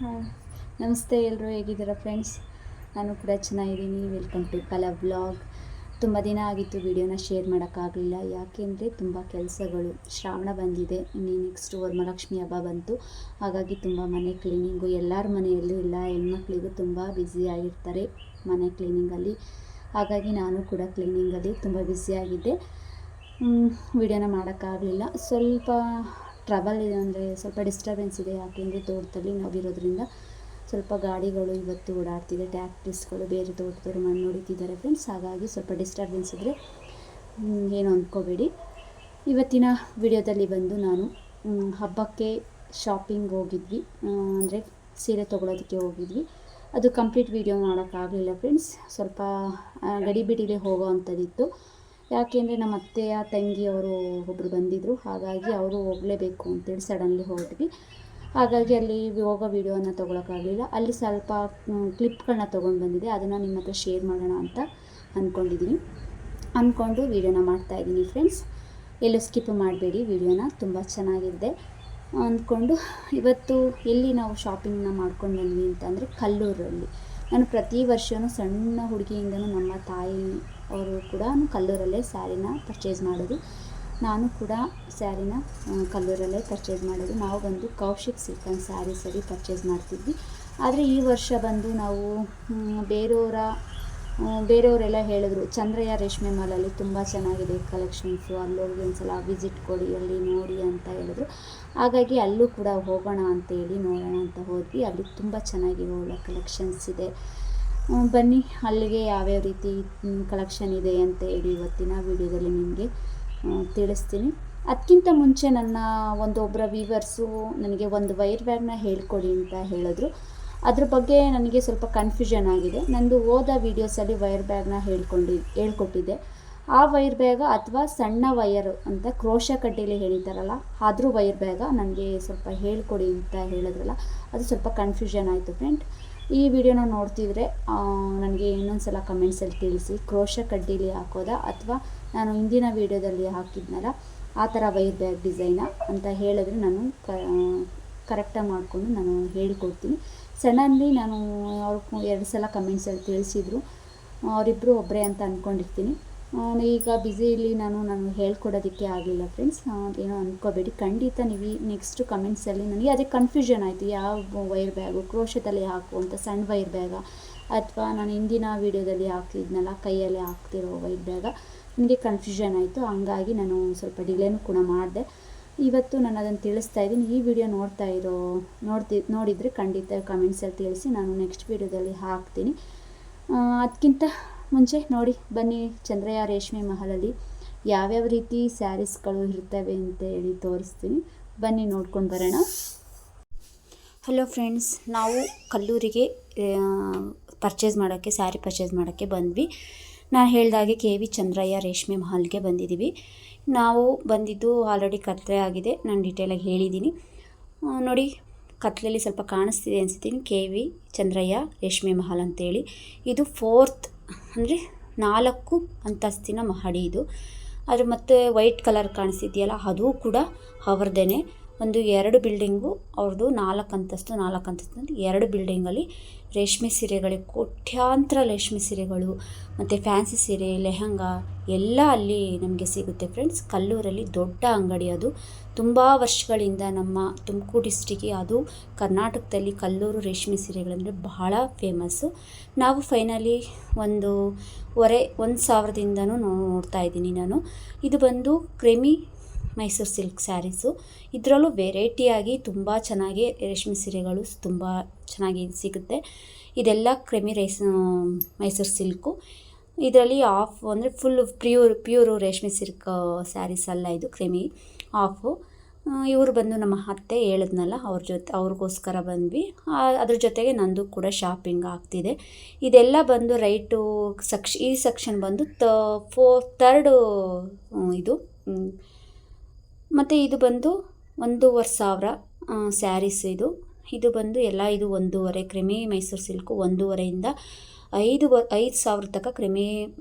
ಹಾಂ ನಮಸ್ತೆ ಎಲ್ಲರೂ ಹೇಗಿದ್ದೀರಾ ಫ್ರೆಂಡ್ಸ್. ನಾನು ಕೂಡ ಚೆನ್ನಾಗಿದ್ದೀನಿ. ವೆಲ್ಕಮ್ ಟು ಕಲಾ ವ್ಲಾಗ್. ತುಂಬ ದಿನ ಆಗಿತ್ತು ವಿಡಿಯೋನ ಶೇರ್ ಮಾಡೋಕ್ಕಾಗಲಿಲ್ಲ, ಯಾಕೆಂದರೆ ತುಂಬ ಕೆಲಸಗಳು. ಶ್ರಾವಣ ಬಂದಿದೆ, ಇನ್ನು ನೆಕ್ಸ್ಟ್ ವರಮಹಾಲಕ್ಷ್ಮಿ ಹಬ್ಬ ಬಂತು. ಹಾಗಾಗಿ ತುಂಬ ಮನೆ ಕ್ಲೀನಿಂಗು, ಎಲ್ಲರ ಮನೆಯಲ್ಲೂ ಎಲ್ಲ ಹೆಣ್ಮಕ್ಳಿಗೂ ತುಂಬ ಬ್ಯುಸಿಯಾಗಿರ್ತಾರೆ ಮನೆ ಕ್ಲೀನಿಂಗಲ್ಲಿ. ಹಾಗಾಗಿ ನಾನು ಕೂಡ ಕ್ಲೀನಿಂಗಲ್ಲಿ ತುಂಬ ಬ್ಯುಸಿಯಾಗಿದ್ದೆ. ವಿಡಿಯೋನ ಮಾಡೋಕ್ಕಾಗಲಿಲ್ಲ. ಸ್ವಲ್ಪ ಟ್ರಬಲ್ ಇದೆ, ಅಂದರೆ ಸ್ವಲ್ಪ ಡಿಸ್ಟರ್ಬೆನ್ಸ್ ಇದೆ. ಯಾಕೆಂದರೆ ತೋಟದಲ್ಲಿ ನಾವಿರೋದ್ರಿಂದ ಸ್ವಲ್ಪ ಗಾಡಿಗಳು ಇವತ್ತು ಓಡಾಡ್ತಿದೆ, ಟ್ಯಾಕ್ಟರ್ಸ್ಗಳು, ಬೇರೆ ತೋಟದವರು ಮಣ್ಣು ಹೊಡಿತಿದ್ದಾರೆ ಫ್ರೆಂಡ್ಸ್. ಹಾಗಾಗಿ ಸ್ವಲ್ಪ ಡಿಸ್ಟರ್ಬೆನ್ಸ್ ಇದ್ದರೆ ಏನು ಅಂದ್ಕೋಬೇಡಿ. ಇವತ್ತಿನ ವಿಡಿಯೋದಲ್ಲಿ ಬಂದು ನಾನು ಹಬ್ಬಕ್ಕೆ ಶಾಪಿಂಗ್ ಹೋಗಿದ್ವಿ, ಅಂದರೆ ಸೀರೆ ತೊಗೊಳೋದಕ್ಕೆ ಹೋಗಿದ್ವಿ. ಅದು ಕಂಪ್ಲೀಟ್ ವಿಡಿಯೋ ಮಾಡೋಕ್ಕಾಗಲಿಲ್ಲ ಫ್ರೆಂಡ್ಸ್. ಸ್ವಲ್ಪ ಗಡಿಬಿಡಿಲೇ ಹೋಗೋ ಅಂಥದ್ದಿತ್ತು. ಯಾಕೆಂದರೆ ನಮ್ಮ ಅತ್ತೆಯ ತಂಗಿಯವರು ಒಬ್ಬರು ಬಂದಿದ್ದರು, ಹಾಗಾಗಿ ಅವರು ಹೋಗಲೇಬೇಕು ಅಂತೇಳಿ ಸಡನ್ಲಿ ಹೊರಟ್ವಿ. ಹಾಗಾಗಿ ಅಲ್ಲಿ ಹೋಗೋ ವೀಡಿಯೋನ ತೊಗೊಳಕ್ಕಾಗಲಿಲ್ಲ. ಅಲ್ಲಿ ಸ್ವಲ್ಪ ಕ್ಲಿಪ್ಗಳನ್ನ ತೊಗೊಂಡು ಬಂದಿದ್ದೆ, ಅದನ್ನು ನಿಮ್ಮ ಹತ್ರ ಶೇರ್ ಮಾಡೋಣ ಅಂತ ಅಂದ್ಕೊಂಡು ವೀಡಿಯೋನ ಮಾಡ್ತಾಯಿದ್ದೀನಿ ಫ್ರೆಂಡ್ಸ್. ಎಲ್ಲೂ ಸ್ಕಿಪ್ ಮಾಡಬೇಡಿ, ವೀಡಿಯೋನ ತುಂಬ ಚೆನ್ನಾಗಿದೆ ಅಂದ್ಕೊಂಡು ಇವತ್ತು ಎಲ್ಲಿ ನಾವು ಶಾಪಿಂಗ್ನ ಮಾಡ್ಕೊಂಡು ಬಂದ್ವಿ ಅಂತಂದರೆ ಕಲ್ಲೂರಲ್ಲಿ. ನಾನು ಪ್ರತಿ ವರ್ಷವೂ ಸಣ್ಣ ಹುಡುಗಿಯಿಂದನೂ ನಮ್ಮ ತಾಯಿ ಅವರು ಕೂಡ ಕಲ್ಲೂರಲ್ಲೇ ಸ್ಯಾರಿನ ಪರ್ಚೇಸ್ ಮಾಡೋದು. ನಾನು ಕೂಡ ಸ್ಯಾರಿನ ಕಲ್ಲೂರಲ್ಲೇ ಪರ್ಚೇಸ್ ಮಾಡೋದು. ನಾವು ಬಂದು ಕೌಶಿಕ್ ಸಿಲ್ಕ್ ಆ್ಯಂಡ್ ಸ್ಯಾರೀಸಲ್ಲಿ ಪರ್ಚೇಸ್ ಮಾಡ್ತಿದ್ವಿ. ಆದರೆ ಈ ವರ್ಷ ಬಂದು ನಾವು ಬೇರೆಯವರೆಲ್ಲ ಹೇಳಿದ್ರು, ಚಂದ್ರಯ್ಯ ರೇಷ್ಮೆ ಮಾಲಲ್ಲಿ ತುಂಬ ಚೆನ್ನಾಗಿದೆ ಕಲೆಕ್ಷನ್ಸು, ಅಲ್ಲೋಗಿ ಒಂದು ಸಲ ವಿಸಿಟ್ ಕೊಡಿ, ಅಲ್ಲಿ ನೋಡಿ ಅಂತ ಹೇಳಿದ್ರು. ಹಾಗಾಗಿ ಅಲ್ಲೂ ಕೂಡ ಹೋಗೋಣ ಅಂತೇಳಿ ನೋಡೋಣ ಅಂತ ಹೋದ್ವಿ. ಅಲ್ಲಿ ತುಂಬ ಚೆನ್ನಾಗಿರೋ ಒಳ್ಳೆ ಕಲೆಕ್ಷನ್ಸ್ ಇದೆ. ಬನ್ನಿ, ಅಲ್ಲಿಗೆ ಯಾವ್ಯಾವ ರೀತಿ ಕಲೆಕ್ಷನ್ ಇದೆ ಅಂತ ಹೇಳಿ ಇವತ್ತಿನ ವಿಡಿಯೋದಲ್ಲಿ ನಿಮಗೆ ತಿಳಿಸ್ತೀನಿ. ಅದಕ್ಕಿಂತ ಮುಂಚೆ ನನ್ನ ಒಬ್ಬರ ವೀವರ್ಸು ನನಗೆ ಒಂದು ವೈರ್ ಬ್ಯಾಗ್ನ ಹೇಳ್ಕೊಡಿ ಅಂತ ಹೇಳಿದ್ರು. ಅದ್ರ ಬಗ್ಗೆ ನನಗೆ ಸ್ವಲ್ಪ ಕನ್ಫ್ಯೂಷನ್ ಆಗಿದೆ. ನಂದು ಹೋದ ವೀಡಿಯೋಸಲ್ಲಿ ವೈರ್ ಬ್ಯಾಗ್ನ ಹೇಳ್ಕೊಟ್ಟಿದ್ದೆ. ಆ ವೈರ್ ಬ್ಯಾಗ ಅಥವಾ ಸಣ್ಣ ವೈರ್ ಅಂತ ಕ್ರೋಶ ಕಡ್ಡಿಲಿ ಹೇಳಿದ್ದಾರಲ್ಲ, ಆದರೂ ವೈರ್ ಬ್ಯಾಗ ನನಗೆ ಸ್ವಲ್ಪ ಹೇಳ್ಕೊಡಿ ಅಂತ ಹೇಳಿದ್ರಲ್ಲ, ಅದು ಸ್ವಲ್ಪ ಕನ್ಫ್ಯೂಷನ್ ಆಯಿತು ಫ್ರೆಂಡ್. ಈ ವಿಡಿಯೋನ ನೋಡ್ತಿದ್ರೆ ನನಗೆ ಇನ್ನೊಂದು ಸಲ ಕಮೆಂಟ್ಸಲ್ಲಿ ತಿಳಿಸಿ, ಕ್ರೋಶ ಕಡ್ಡೀಲಿ ಹಾಕೋದಾ ಅಥವಾ ನಾನು ಹಿಂದಿನ ವೀಡಿಯೋದಲ್ಲಿ ಹಾಕಿದ್ನಲ್ಲ ಆ ಥರ ವೈರ್ ಬ್ಯಾಗ್ ಡಿಸೈನ ಅಂತ ಹೇಳಿದ್ರೆ ನಾನು ಕರೆಕ್ಟಾಗಿ ಮಾಡಿಕೊಂಡು ನಾನು ಹೇಳಿಕೊಡ್ತೀನಿ. ಸಡನ್ಲಿ ನಾನು ಅವ್ರು 2 ಸಲ ಕಮೆಂಟ್ಸಲ್ಲಿ ತಿಳಿಸಿದ್ರು. ಅವರಿಬ್ಬರು ಒಬ್ಬರೇ ಅಂತ ಅಂದ್ಕೊಂಡಿರ್ತೀನಿ. ಈಗ ಬ್ಯುಸಿಲಿ ನಾನು ಹೇಳ್ಕೊಡೋದಕ್ಕೆ ಆಗಲಿಲ್ಲ ಫ್ರೆಂಡ್ಸ್, ಏನೋ ಅಂದ್ಕೋಬೇಡಿ. ಖಂಡಿತ ನೀವು ನೆಕ್ಸ್ಟ್ ಕಮೆಂಟ್ಸಲ್ಲಿ ನನಗೆ ಅದೇ ಕನ್ಫ್ಯೂಷನ್ ಆಯಿತು, ಯಾವ ವೈರ್ ಬ್ಯಾಗು, ಕ್ರೋಶದಲ್ಲಿ ಹಾಕುವಂಥ ಸಣ್ಣ ವೈರ್ ಬ್ಯಾಗ ಅಥವಾ ನಾನು ಹಿಂದಿನ ವೀಡಿಯೋದಲ್ಲಿ ಹಾಕಿದ್ನಲ್ಲ ಕೈಯಲ್ಲೇ ಹಾಕ್ತಿರೋ ವೈರ್ ಬ್ಯಾಗ, ನನಗೆ ಕನ್ಫ್ಯೂಷನ್ ಆಯಿತು. ಹಂಗಾಗಿ ನಾನು ಸ್ವಲ್ಪ ಡಿಲೇನೂ ಕೂಡ ಮಾಡಿದೆ. ಇವತ್ತು ನಾನು ಅದನ್ನು ತಿಳಿಸ್ತಾ ಇದ್ದೀನಿ. ಈ ವಿಡಿಯೋ ನೋಡಿದರೆ ಖಂಡಿತ ಕಮೆಂಟ್ಸಲ್ಲಿ ತಿಳಿಸಿ, ನಾನು ನೆಕ್ಸ್ಟ್ ವೀಡಿಯೋದಲ್ಲಿ ಹಾಕ್ತೀನಿ. ಅದಕ್ಕಿಂತ ಮುಂಚೆ ನೋಡಿ ಬನ್ನಿ, ಚಂದ್ರಯ್ಯ ರೇಷ್ಮೆ ಮಹಲಲ್ಲಿ ಯಾವ್ಯಾವ ರೀತಿ ಸ್ಯಾರೀಸ್ಗಳು ಇರ್ತವೆ ಅಂತ ಹೇಳಿ ತೋರಿಸ್ತೀನಿ. ಬನ್ನಿ ನೋಡ್ಕೊಂಡು ಬರೋಣ. ಹಲೋ ಫ್ರೆಂಡ್ಸ್, ನಾವು ಕಲ್ಲೂರಿಗೆ ಸ್ಯಾರಿ ಪರ್ಚೇಸ್ ಮಾಡೋಕ್ಕೆ ಬಂದ್ವಿ. ನಾನು ಹೇಳಿದಾಗೆ KV ಚಂದ್ರಯ್ಯ ರೇಷ್ಮೆ ಮಹಲ್ಗೆ ಬಂದಿದ್ದೀವಿ. ನಾವು ಬಂದಿದ್ದು ಆಲ್ರೆಡಿ ಕತ್ಲೆ ಆಗಿದೆ, ನಾನು ಡೀಟೇಲಾಗಿ ಹೇಳಿದ್ದೀನಿ ನೋಡಿ. ಕತ್ಲೆಯಲ್ಲಿ ಸ್ವಲ್ಪ ಕಾಣಿಸ್ತಿದೆ ಅನಿಸ್ತೀನಿ, KV ಚಂದ್ರಯ್ಯ ರೇಷ್ಮೆ ಮಹಲ್ ಅಂತೇಳಿ. ಇದು 4th ಅಂದರೆ 4 ಅಂತಸ್ತಿನ ಮಹಡಿ ಇದು. ಅದು ಮತ್ತು ವೈಟ್ ಕಲರ್ ಕಾಣಿಸ್ತಿದೆಯಲ್ಲ, ಅದು ಕೂಡ ಅವ್ರದ್ದೇ. ಒಂದು 2 ಬಿಲ್ಡಿಂಗು ಅವ್ರದ್ದು, 4 ಅಂತಸ್ತು 2 ಬಿಲ್ಡಿಂಗಲ್ಲಿ ರೇಷ್ಮೆ ಸೀರೆಗಳಿಗೆ ಕೋಟ್ಯಾಂತರ ರೇಷ್ಮೆ ಸೀರೆಗಳು ಮತ್ತು ಫ್ಯಾನ್ಸಿ ಸೀರೆ, ಲೆಹಂಗಾ ಎಲ್ಲ ಅಲ್ಲಿ ನಮಗೆ ಸಿಗುತ್ತೆ ಫ್ರೆಂಡ್ಸ್. ಕಲ್ಲೂರಲ್ಲಿ ದೊಡ್ಡ ಅಂಗಡಿ ಅದು. ತುಂಬ ವರ್ಷಗಳಿಂದ ನಮ್ಮ ತುಮಕೂರು ಡಿಸ್ಟಿಕ್ಕಿಗೆ, ಅದು ಕರ್ನಾಟಕದಲ್ಲಿ ಕಲ್ಲೂರು ರೇಷ್ಮೆ ಸೀರೆಗಳಂದರೆ ಬಹಳ ಫೇಮಸ್ಸು. ನಾವು ಫೈನಲಿ 1,000ದಿಂದನೂ ನೋಡ್ತಾ ಇದ್ದೀನಿ ನಾನು. ಇದು ಬಂದು ಕ್ರೆಮಿ ಮೈಸೂರು ಸಿಲ್ಕ್ ಸ್ಯಾರೀಸು. ಇದರಲ್ಲೂ ವೆರೈಟಿಯಾಗಿ ತುಂಬ ಚೆನ್ನಾಗಿ ರೇಷ್ಮೆ ಸೀರೆಗಳು ತುಂಬ ಚೆನ್ನಾಗಿ ಸಿಗುತ್ತೆ. ಇದೆಲ್ಲ ಕ್ರೆಮಿ ಮೈಸೂರು ಸಿಲ್ಕು. ಇದರಲ್ಲಿ ಆಫ್ ಅಂದರೆ ಫುಲ್ ಪ್ಯೂರು ರೇಷ್ಮೆ ಸಿಲ್ಕ್ ಸ್ಯಾರೀಸ್ ಅಲ್ಲ, ಇದು ಕ್ರೆಮಿ ಆಫು. ಇವರು ಬಂದು ನಮ್ಮ ಅತ್ತೆ ಹೇಳಿದ್ನಲ್ಲ, ಅವ್ರಿಗೋಸ್ಕರ ಬಂದ್ವಿ. ಅದ್ರ ಜೊತೆಗೆ ನಂದು ಕೂಡ ಶಾಪಿಂಗ್ ಆಗ್ತಿದೆ. ಇದೆಲ್ಲ ಬಂದು ರೈಟು ಈ ಸೆಕ್ಷನ್ ಬಂದು 3rd ಇದು. ಮತ್ತು ಇದು ಬಂದು 1,500 ಸ್ಯಾರೀಸ್ ಇದು ಬಂದು ಎಲ್ಲ ಇದು 1,500 ಕ್ರೆಮಿ ಮೈಸೂರು ಸಿಲ್ಕು. 1,500ರಿಂದ 5,000 ತನಕ ಕ್ರೆಮಿ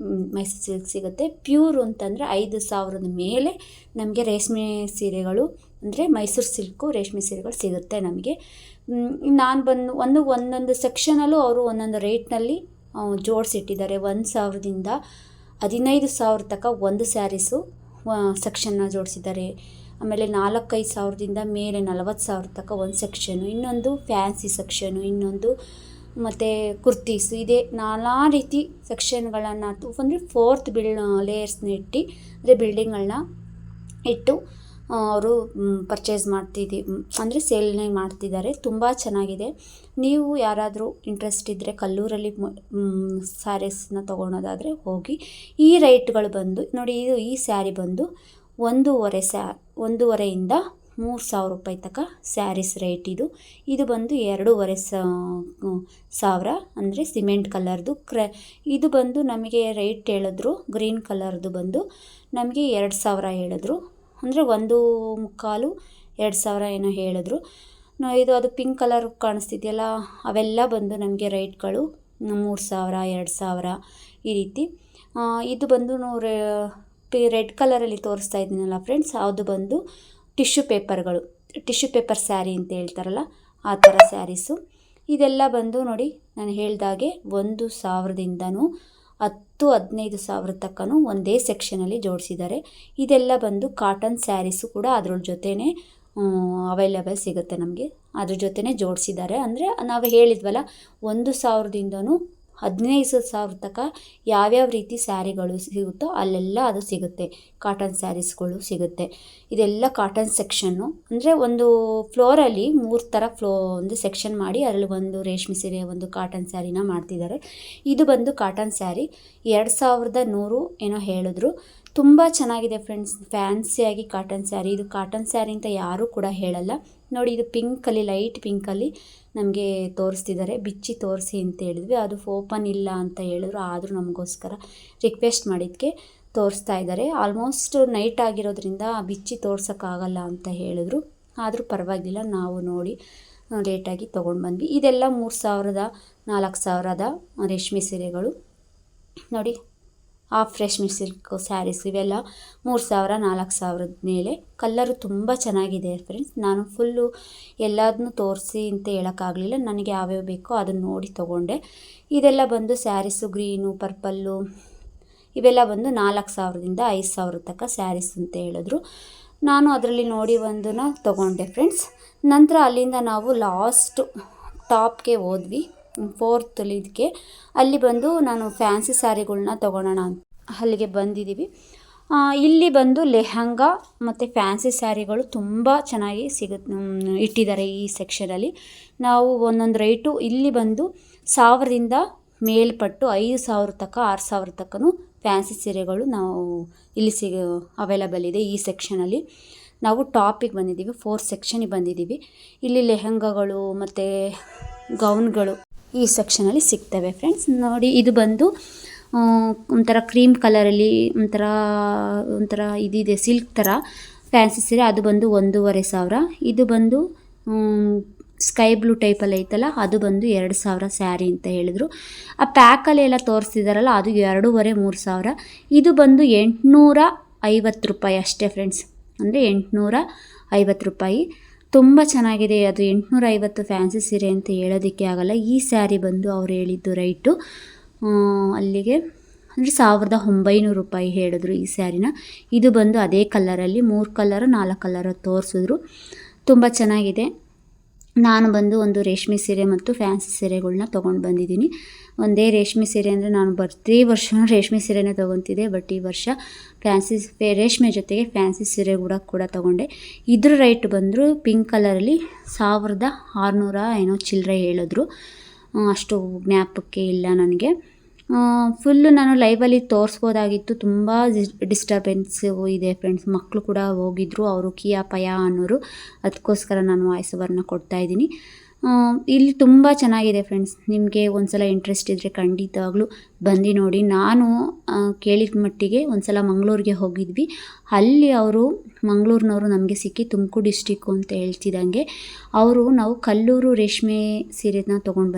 ಮೈಸೂರು ಸಿಲ್ಕ್ ಸಿಗುತ್ತೆ. ಪ್ಯೂರ್ ಅಂತಂದರೆ 5,000 ಮೇಲೆ ನಮಗೆ ರೇಷ್ಮೆ ಸೀರೆಗಳು ಅಂದರೆ ಮೈಸೂರು ಸಿಲ್ಕು ರೇಷ್ಮೆ ಸೀರೆಗಳು ಸಿಗುತ್ತೆ ನಮಗೆ. ನಾನು ಬಂದು ಒಂದೊಂದು ಸೆಕ್ಷನಲ್ಲೂ ಅವರು ಒಂದೊಂದು ರೇಟ್ನಲ್ಲಿ ಜೋಡಿಸಿಟ್ಟಿದ್ದಾರೆ. 1,000ದಿಂದ 15,000 ತನಕ ಒಂದು ಸ್ಯಾರೀಸು ಸೆಕ್ಷನ್ನ ಜೋಡಿಸಿದ್ದಾರೆ. ಆಮೇಲೆ 4-5 ಸಾವಿರದಿಂದ ಮೇಲೆ 40,000 ತನಕ ಒಂದು ಸೆಕ್ಷನು, ಇನ್ನೊಂದು ಫ್ಯಾನ್ಸಿ ಸೆಕ್ಷನು, ಇನ್ನೊಂದು ಮತ್ತು ಕುರ್ತೀಸು, ಇದೇ ನಾನಾ ರೀತಿ ಸೆಕ್ಷನ್ಗಳನ್ನು ಅಂದರೆ 4th ಲೇಯರ್ಸ್ನ ಇಟ್ಟು ಅಂದರೆ ಬಿಲ್ಡಿಂಗ್ಗಳನ್ನ ಇಟ್ಟು ಅವರು ಪರ್ಚೇಸ್ ಅಂದರೆ ಸೇಲ್ನೇ ಮಾಡ್ತಿದ್ದಾರೆ. ತುಂಬ ಚೆನ್ನಾಗಿದೆ. ನೀವು ಯಾರಾದರೂ ಇಂಟ್ರೆಸ್ಟ್ ಇದ್ದರೆ ಕಲ್ಲೂರಲ್ಲಿ ಸ್ಯಾರೀಸ್ನ ತೊಗೊಳೋದಾದರೆ ಹೋಗಿ. ಈ ರೇಟ್ಗಳು ಬಂದು ನೋಡಿ, ಈ ಸ್ಯಾರಿ ಬಂದು 1,500ರಿಂದ 3,000 ರೂಪಾಯಿ ತನಕ ಸ್ಯಾರೀಸ್ ರೇಟ್. ಇದು ಬಂದು 2,500 ಅಂದರೆ ಸಿಮೆಂಟ್ ಕಲರ್ದು. ಇದು ಬಂದು ನಮಗೆ ರೇಟ್ ಹೇಳಿದ್ರು, ಗ್ರೀನ್ ಕಲರ್ದು ಬಂದು ನಮಗೆ 2,000 ಹೇಳಿದ್ರು. ಅಂದರೆ 1,25,000 ಏನೋ ಹೇಳಿದ್ರು. ಅದು ಪಿಂಕ್ ಕಲರ್ ಕಾಣಿಸ್ತಿದೆಯಲ್ಲ, ಅವೆಲ್ಲ ಬಂದು ನಮಗೆ ರೇಟ್ಗಳು 3,000, 2,000 ಈ ರೀತಿ. ಇದು ಬಂದು ರೆಡ್ ಕಲರಲ್ಲಿ ತೋರಿಸ್ತಾ ಇದ್ದೀನಲ್ಲ ಫ್ರೆಂಡ್ಸ್, ಅದು ಬಂದು ಟಿಶ್ಯೂ ಪೇಪರ್ ಸ್ಯಾರಿ ಅಂತ ಹೇಳ್ತಾರಲ್ಲ, ಆ ಥರ ಸ್ಯಾರೀಸು. ಇದೆಲ್ಲ ಬಂದು ನೋಡಿ, ನಾನು ಹೇಳ್ದಾಗೆ 1,000ದಿಂದನೂ 10,000-15,000 ತನಕನೂ ಒಂದೇ ಸೆಕ್ಷನಲ್ಲಿ ಜೋಡಿಸಿದ್ದಾರೆ. ಇದೆಲ್ಲ ಬಂದು ಕಾಟನ್ ಸ್ಯಾರೀಸು ಕೂಡ ಅದ್ರ ಜೊತೆನೇ ಅವೈಲೇಬಲ್ ಸಿಗುತ್ತೆ ನಮಗೆ. ಅದ್ರ ಜೊತೆನೇ ಜೋಡಿಸಿದ್ದಾರೆ. ಅಂದರೆ ನಾವು ಹೇಳಿದ್ವಲ್ಲ, 1,000ದಿಂದನೂ 15,000 ತನಕ ಯಾವ್ಯಾವ ರೀತಿ ಸ್ಯಾರಿಗಳು ಸಿಗುತ್ತೋ ಅಲ್ಲೆಲ್ಲ ಅದು ಸಿಗುತ್ತೆ. ಕಾಟನ್ ಸ್ಯಾರೀಸ್ಗಳು ಸಿಗುತ್ತೆ. ಇದೆಲ್ಲ ಕಾಟನ್ ಸೆಕ್ಷನ್ನು. ಅಂದರೆ ಒಂದು ಫ್ಲೋರಲ್ಲಿ 3 ಥರ ಒಂದು ಸೆಕ್ಷನ್ ಮಾಡಿ ಅದರಲ್ಲಿ ಒಂದು ರೇಷ್ಮೆ ಸೀರೆ, ಒಂದು ಕಾಟನ್ ಸ್ಯಾರಿನ ಮಾಡ್ತಿದ್ದಾರೆ. ಇದು ಬಂದು ಕಾಟನ್ ಸ್ಯಾರಿ 2,100 ಏನೋ ಹೇಳಿದ್ರು. ತುಂಬ ಚೆನ್ನಾಗಿದೆ ಫ್ರೆಂಡ್ಸ್, ಫ್ಯಾನ್ಸಿಯಾಗಿ ಕಾಟನ್ ಸ್ಯಾರಿ. ಇದು ಕಾಟನ್ ಸ್ಯಾರಿ ಅಂತ ಯಾರೂ ಕೂಡ ಹೇಳಲ್ಲ. ನೋಡಿ, ಇದು ಪಿಂಕಲ್ಲಿ, ಲೈಟ್ ಪಿಂಕಲ್ಲಿ ನಮಗೆ ತೋರಿಸ್ತಿದ್ದಾರೆ. ಬಿಚ್ಚಿ ತೋರಿಸಿ ಅಂತ ಹೇಳಿದ್ವಿ, ಅದು ಓಪನ್ ಇಲ್ಲ ಅಂತ ಹೇಳಿದ್ರು. ಆದರೂ ನಮಗೋಸ್ಕರ ರಿಕ್ವೆಸ್ಟ್ ಮಾಡಿದ್ದಕ್ಕೆ ತೋರಿಸ್ತಾ ಇದ್ದಾರೆ. ಆಲ್ಮೋಸ್ಟ್ ನೈಟ್ ಆಗಿರೋದ್ರಿಂದ ಬಿಚ್ಚಿ ತೋರ್ಸೋಕ್ಕಾಗಲ್ಲ ಅಂತ ಹೇಳಿದ್ರು. ಆದರೂ ಪರವಾಗಿಲ್ಲ, ನಾವು ನೋಡಿ ಲೇಟಾಗಿ ತೊಗೊಂಡು ಬಂದ್ವಿ. ಇದೆಲ್ಲ 3,000, 4,000 ರೇಷ್ಮೆ ಸೀರೆಗಳು ನೋಡಿ. ಹಾಫ್ ರೇಷ್ಮೆ ಸಿಲ್ಕ್ ಸ್ಯಾರೀಸ್ ಇವೆಲ್ಲ 3,000, 4,000 ಮೇಲೆ. ಕಲ್ಲರು ತುಂಬ ಚೆನ್ನಾಗಿದೆ ಫ್ರೆಂಡ್ಸ್. ನಾನು ಫುಲ್ಲು ಎಲ್ಲದನ್ನೂ ತೋರಿಸಿ ಅಂತ ಹೇಳೋಕ್ಕಾಗಲಿಲ್ಲ. ನನಗೆ ಯಾವ್ಯಾವ ಬೇಕೋ ಅದನ್ನು ನೋಡಿ ತೊಗೊಂಡೆ. ಇದೆಲ್ಲ ಬಂದು ಸ್ಯಾರೀಸು ಗ್ರೀನು, ಪರ್ಪಲ್ಲು ಇವೆಲ್ಲ ಬಂದು 4,000ದಿಂದ 5,000 ತನಕ ಸ್ಯಾರೀಸ್ ಅಂತ ಹೇಳಿದ್ರು. ನಾನು ಅದರಲ್ಲಿ ನೋಡಿ ಒಂದನ್ನು ತೊಗೊಂಡೆ ಫ್ರೆಂಡ್ಸ್. ನಂತರ ಅಲ್ಲಿಂದ ನಾವು ಲಾಸ್ಟ್ ಟಾಪ್ಗೆ ಹೋದ್ವಿ, 4th ಇದಕ್ಕೆ. ಅಲ್ಲಿ ಬಂದು ನಾನು ಫ್ಯಾನ್ಸಿ ಸ್ಯಾರಿಗಳ್ನ ತೊಗೊಳೋಣ ಅಂತ ಅಲ್ಲಿಗೆ ಬಂದಿದ್ದೀವಿ. ಇಲ್ಲಿ ಬಂದು ಲೆಹಂಗಾ ಮತ್ತು ಫ್ಯಾನ್ಸಿ ಸ್ಯಾರಿಗಳು ತುಂಬ ಚೆನ್ನಾಗಿ ಇಟ್ಟಿದ್ದಾರೆ ಈ ಸೆಕ್ಷನಲ್ಲಿ. ನಾವು ಒಂದೊಂದು ರೇಟು ಇಲ್ಲಿ ಬಂದು 1,000ದಿಂದ ಮೇಲ್ಪಟ್ಟು 5,000 ತನಕ, 6,000 ತನಕನೂ ಫ್ಯಾನ್ಸಿ ಸೀರೆಗಳು ನಾವು ಇಲ್ಲಿ ಅವೈಲೇಬಲ್ ಇದೆ ಈ ಸೆಕ್ಷನಲ್ಲಿ. ನಾವು ಟಾಪಿಗೆ ಬಂದಿದ್ದೀವಿ, 4 ಸೆಕ್ಷನಿಗೆ ಬಂದಿದ್ದೀವಿ. ಇಲ್ಲಿ ಲೆಹಂಗಾಗಳು ಮತ್ತು ಗೌನ್ಗಳು ಈ ಸೆಕ್ಷನಲ್ಲಿ ಸಿಗ್ತವೆ ಫ್ರೆಂಡ್ಸ್. ನೋಡಿ, ಇದು ಬಂದು ಒಂಥರ ಕ್ರೀಮ್ ಕಲರಲ್ಲಿ ಒಂಥರ ಇದಿದೆ, ಸಿಲ್ಕ್ ಥರ ಫ್ಯಾನ್ಸಿ ಸೀರೆ. ಅದು ಬಂದು 1,500. ಇದು ಬಂದು ಸ್ಕೈ ಬ್ಲೂ ಟೈಪಲ್ಲಿ ಐತಲ್ಲ, ಅದು ಬಂದು 2,000 ಸ್ಯಾರಿ ಅಂತ ಹೇಳಿದ್ರು. ಆ ಪ್ಯಾಕಲ್ಲಿ ಎಲ್ಲ ತೋರಿಸ್ತಿದ್ದಾರಲ್ಲ, ಅದು 2,500-3,000. ಇದು ಬಂದು 850 ರೂಪಾಯಿ ಅಷ್ಟೇ ಫ್ರೆಂಡ್ಸ್. ಅಂದರೆ 850 ರೂಪಾಯಿ. ತುಂಬ ಚೆನ್ನಾಗಿದೆ. ಅದು 850 ಫ್ಯಾನ್ಸಿ ಸೀರೆ ಅಂತ ಹೇಳೋದಕ್ಕೆ ಆಗಲ್ಲ. ಈ ಸ್ಯಾರಿ ಬಂದು ಅವ್ರು ಹೇಳಿದ್ದು ರೈಟು ಅಲ್ಲಿಗೆ ಅಂದರೆ 1,900 ರೂಪಾಯಿ ಹೇಳಿದ್ರು ಈ ಸ್ಯಾರಿನ. ಇದು ಬಂದು ಅದೇ ಕಲರಲ್ಲಿ 3 ಕಲರ್ 4 ಕಲರ್ ತೋರಿಸಿದ್ರು. ತುಂಬ ಚೆನ್ನಾಗಿದೆ. ನಾನು ಬಂದು ಒಂದು ರೇಷ್ಮೆ ಸೀರೆ ಮತ್ತು ಫ್ಯಾನ್ಸಿ ಸೀರೆಗಳನ್ನ ತೊಗೊಂಡು ಬಂದಿದ್ದೀನಿ. ಒಂದೇ ರೇಷ್ಮೆ ಸೀರೆ ಅಂದರೆ ನಾನು ಪ್ರತಿ ವರ್ಷ ರೇಷ್ಮೆ ಸೀರೆನೇ ತೊಗೊತಿದ್ದೆ. ಬಟ್ ಈ ವರ್ಷ ರೇಷ್ಮೆ ಜೊತೆಗೆ ಫ್ಯಾನ್ಸಿ ಸೀರೆ ಕೂಡ ತೊಗೊಂಡೆ. ಇದ್ರ ರೇಟ್ ಬಂದರು ಪಿಂಕ್ ಕಲರಲ್ಲಿ 1,600 ಏನೋ ಚಿಲ್ಲರೆ ಹೇಳಿದ್ರು. ಅಷ್ಟು ಜ್ಞಾಪಕಕ್ಕೆ ಇಲ್ಲ ನನಗೆ. ಫುಲ್ಲು ನಾನು ಲೈವಲ್ಲಿ ತೋರಿಸ್ಬೋದಾಗಿತ್ತು. ತುಂಬ ಡಿಸ್ಟರ್ಬೆನ್ಸು ಇದೆ ಫ್ರೆಂಡ್ಸ್. ಮಕ್ಕಳು ಕೂಡ ಹೋಗಿದ್ರು, ಅವರು ಕಿಯಾ ಪಯಾ ಅನ್ನೋರು. ಅದಕ್ಕೋಸ್ಕರ ನಾನು ವಾಯ್ಸ್ ಓವರ್ನ ಕೊಡ್ತಾಯಿದ್ದೀನಿ. ಇಲ್ಲಿ ತುಂಬ ಚೆನ್ನಾಗಿದೆ ಫ್ರೆಂಡ್ಸ್. ನಿಮಗೆ ಒಂದು ಸಲ ಇಂಟ್ರೆಸ್ಟ್ ಇದ್ದರೆ ಖಂಡಿತವಾಗ್ಲೂ ಬಂದು ನೋಡಿ. ನಾನು ಕೇಳಿದ ಮಟ್ಟಿಗೆ ಒಂದು ಸಲ ಮಂಗಳೂರಿಗೆ ಹೋಗಿದ್ವಿ. ಅಲ್ಲಿ ಅವರು ಮಂಗಳೂರಿನವರು ನಮಗೆ ಸಿಕ್ಕಿ, ತುಮಕೂರು ಡಿಸ್ಟಿಕ್ಕು ಅಂತ ಹೇಳ್ತಿದ್ದಂಗೆ ನಾವು ಕಲ್ಲೂರು ರೇಷ್ಮೆ ಸೀರೆನ ತೊಗೊಂಡು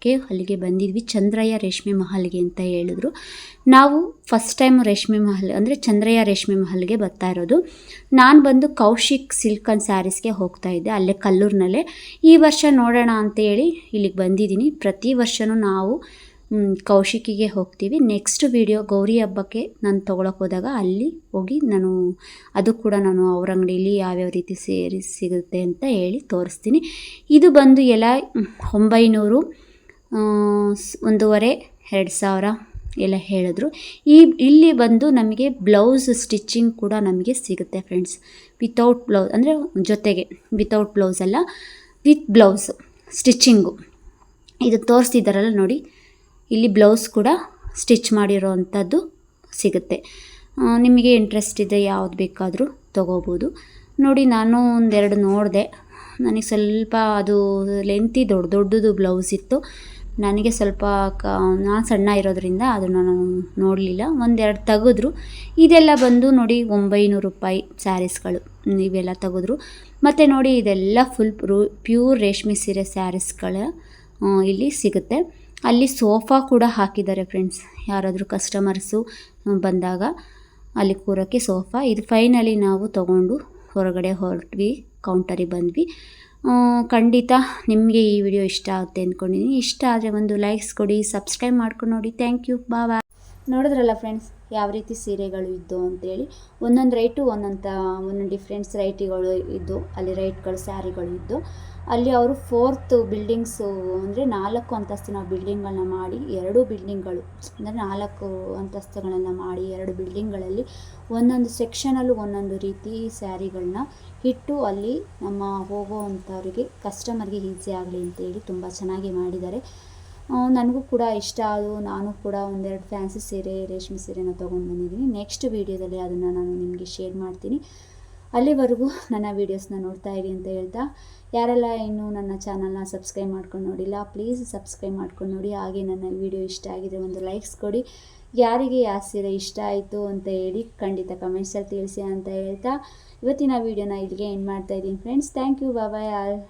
ಹಬ್ಬಕ್ಕೆ ಅಲ್ಲಿಗೆ ಬಂದಿದ್ವಿ, ಚಂದ್ರಯ್ಯ ರೇಷ್ಮೆ ಮಹಲ್ಗೆ ಅಂತ ಹೇಳಿದ್ರು. ನಾವು ಫಸ್ಟ್ ಟೈಮ್ ರೇಷ್ಮೆ ಮಹಲ್ ಅಂದರೆ ಚಂದ್ರಯ್ಯ ರೇಷ್ಮೆ ಮಹಲ್ಗೆ ಬರ್ತಾ ಇರೋದು. ನಾನು ಬಂದು ಕೌಶಿಕ್ ಸಿಲ್ಕ್ ಆ್ಯಂಡ್ ಸ್ಯಾರೀಸ್ಗೆ ಹೋಗ್ತಾ ಇದ್ದೆ, ಅಲ್ಲೇ ಕಲ್ಲೂರಿನಲ್ಲೇ. ಈ ವರ್ಷ ನೋಡೋಣ ಅಂತೇಳಿ ಇಲ್ಲಿಗೆ ಬಂದಿದ್ದೀನಿ. ಪ್ರತಿ ವರ್ಷವೂ ನಾವು ಕೌಶಿಕಿಗೆ ಹೋಗ್ತೀವಿ. ನೆಕ್ಸ್ಟ್ ವಿಡಿಯೋ ಗೌರಿ ಹಬ್ಬಕ್ಕೆ ನಾನು ತೊಗೊಳಕ್ಕೆ ಹೋದಾಗ ಅಲ್ಲಿ ಹೋಗಿ ಅದು ಕೂಡ ನಾನು ಅವ್ರ ಅಂಗಡೀಲಿ ಯಾವ್ಯಾವ ರೀತಿ ಸಿಗುತ್ತೆ ಅಂತ ಹೇಳಿ ತೋರಿಸ್ತೀನಿ. ಇದು ಬಂದು ಎಲ್ಲ 900, 1,500, 2,000 ಎಲ್ಲ ಹೇಳಿದ್ರು. ಇಲ್ಲಿ ಬಂದು ನಮಗೆ ಬ್ಲೌಸ್ ಸ್ಟಿಚ್ಚಿಂಗ್ ಕೂಡ ನಮಗೆ ಸಿಗುತ್ತೆ ಫ್ರೆಂಡ್ಸ್. ವಿತೌಟ್ ಬ್ಲೌಸ್ ಅಂದರೆ ಜೊತೆಗೆ, ವಿತೌಟ್ ಬ್ಲೌಸ್ ಅಲ್ಲ, ವಿತ್ ಬ್ಲೌಸ್ ಸ್ಟಿಚ್ಚಿಂಗು. ಇದು ತೋರಿಸ್ತಿದ್ದಾರಲ್ಲ ನೋಡಿ, ಇಲ್ಲಿ ಬ್ಲೌಸ್ ಕೂಡ ಸ್ಟಿಚ್ ಮಾಡಿರೋ ಅಂಥದ್ದು ಸಿಗುತ್ತೆ. ನಿಮಗೆ ಇಂಟ್ರೆಸ್ಟ್ ಇದೆ ಯಾವ್ದು ಬೇಕಾದರೂ ತೊಗೋಬೋದು. ನೋಡಿ, ನಾನು ಒಂದೆರಡು ನೋಡಿದೆ. ನನಗೆ ಸ್ವಲ್ಪ ಅದು ಲೆಂತಿ ದೊಡ್ಡದು ಬ್ಲೌಸ್ ಇತ್ತು. ನನಗೆ ಸ್ವಲ್ಪ ನಾನು ಸಣ್ಣ ಇರೋದ್ರಿಂದ ಅದನ್ನು ನಾನು ನೋಡಲಿಲ್ಲ. ಒಂದೆರಡು ತೆಗೆದ್ರು. ಇದೆಲ್ಲ ಬಂದು ನೋಡಿ 900 ರೂಪಾಯಿ ಸ್ಯಾರೀಸ್ಗಳು ಇವೆಲ್ಲ ತೆಗೆದ್ರು. ಮತ್ತು ನೋಡಿ, ಇದೆಲ್ಲ ಫುಲ್ ಪ್ಯೂರ್ ರೇಷ್ಮೆ ಸೀರೆ ಸ್ಯಾರೀಸ್ಗಳು ಇಲ್ಲಿ ಸಿಗುತ್ತೆ. ಅಲ್ಲಿ ಸೋಫಾ ಕೂಡ ಹಾಕಿದ್ದಾರೆ ಫ್ರೆಂಡ್ಸ್. ಯಾರಾದರೂ ಕಸ್ಟಮರ್ಸು ಬಂದಾಗ ಅಲ್ಲಿ ಕೂರೋಕ್ಕೆ ಸೋಫಾ. ಇದು ಫೈನಲಿ ನಾವು ತೊಗೊಂಡು ಹೊರಗಡೆ ಹೊರಟ್ವಿ, ಕೌಂಟರಿಗೆ ಬಂದ್ವಿ. ಖಂಡಿತ ನಿಮಗೆ ಈ ವಿಡಿಯೋ ಇಷ್ಟ ಆಗುತ್ತೆ ಅಂದ್ಕೊಂಡಿದ್ದೀನಿ. ಇಷ್ಟ ಆದರೆ ಒಂದು ಲೈಕ್ಸ್ ಕೊಡಿ, ಸಬ್ಸ್ಕ್ರೈಬ್ ಮಾಡ್ಕೊಂಡು ನೋಡಿ. ಥ್ಯಾಂಕ್ ಯು, ಬಾಯ್. ನೋಡಿದ್ರಲ್ಲ ಫ್ರೆಂಡ್ಸ್ ಯಾವ ರೀತಿ ಸೀರೆಗಳು ಇದ್ದು ಅಂತೇಳಿ. ಒಂದೊಂದು ರೇಟು ಒಂದೊಂದು ಡಿಫ್ರೆಂಟ್ಸ್ ರೈಟಿಗಳು ಇದ್ದು, ಅಲ್ಲಿ ರೈಟ್ಗಳು ಸ್ಯಾರಿಗಳು ಇದ್ದು. ಅಲ್ಲಿ ಅವರು 4th ಬಿಲ್ಡಿಂಗ್ಸು ಅಂದರೆ 4 ಅಂತಸ್ತಿನ ಬಿಲ್ಡಿಂಗ್ಗಳನ್ನ ಮಾಡಿ, 2 ಬಿಲ್ಡಿಂಗ್ಗಳು ಅಂದರೆ 4 ಅಂತಸ್ತುಗಳನ್ನು ಮಾಡಿ 2 ಬಿಲ್ಡಿಂಗ್ಗಳಲ್ಲಿ ಒಂದೊಂದು ಸೆಕ್ಷನಲ್ಲೂ ಒಂದೊಂದು ರೀತಿ ಸ್ಯಾರಿಗಳನ್ನ ಇಟ್ಟು ಅಲ್ಲಿ ನಮ್ಮ ಹೋಗೋವಂಥವ್ರಿಗೆ ಕಸ್ಟಮರ್ಗೆ ಈಸಿ ಆಗಲಿ ಅಂತೇಳಿ ತುಂಬ ಚೆನ್ನಾಗಿ ಮಾಡಿದ್ದಾರೆ. ನನಗೂ ಕೂಡ ಇಷ್ಟ ಆದವು. ನಾನು ಕೂಡ ಒಂದೆರಡು ಫ್ಯಾನ್ಸಿ ಸೀರೆ, ರೇಷ್ಮೆ ಸೀರೆನ ತೊಗೊಂಡು ಬಂದಿದ್ದೀನಿ. ನೆಕ್ಸ್ಟ್ ವೀಡಿಯೋದಲ್ಲಿ ಅದನ್ನು ನಾನು ನಿಮಗೆ ಶೇರ್ ಮಾಡ್ತೀನಿ. ಅಲ್ಲಿವರೆಗೂ ನನ್ನ ವೀಡಿಯೋಸ್ನ ನೋಡ್ತಾ ಇರಿ ಅಂತ ಹೇಳ್ತಾ, ಯಾರೆಲ್ಲ ಇನ್ನೂ ನನ್ನ ಚಾನಲ್ನ ಸಬ್ಸ್ಕ್ರೈಬ್ ಮಾಡ್ಕೊಂಡು ನೋಡಿಲ್ಲ, ಪ್ಲೀಸ್ ಸಬ್ಸ್ಕ್ರೈಬ್ ಮಾಡ್ಕೊಂಡು ನೋಡಿ. ಹಾಗೆ ನನ್ನ ವಿಡಿಯೋ ಇಷ್ಟ ಆಗಿದೆ ಒಂದು ಲೈಕ್ಸ್ ಕೊಡಿ. ಯಾರಿಗೆ ಯಾವ ಸೀರೆ ಇಷ್ಟ ಆಯಿತು ಅಂತ ಹೇಳಿ ಖಂಡಿತ ಕಮೆಂಟ್ಸಲ್ಲಿ ತಿಳಿಸಿ ಅಂತ ಹೇಳ್ತಾ ಇವತ್ತಿನ ವೀಡಿಯೋನ ಇಲ್ಲಿಗೆ ಎಂಡ್ ಮಾಡ್ತಾಯಿದ್ದೀನಿ friends. Thank you, bye all.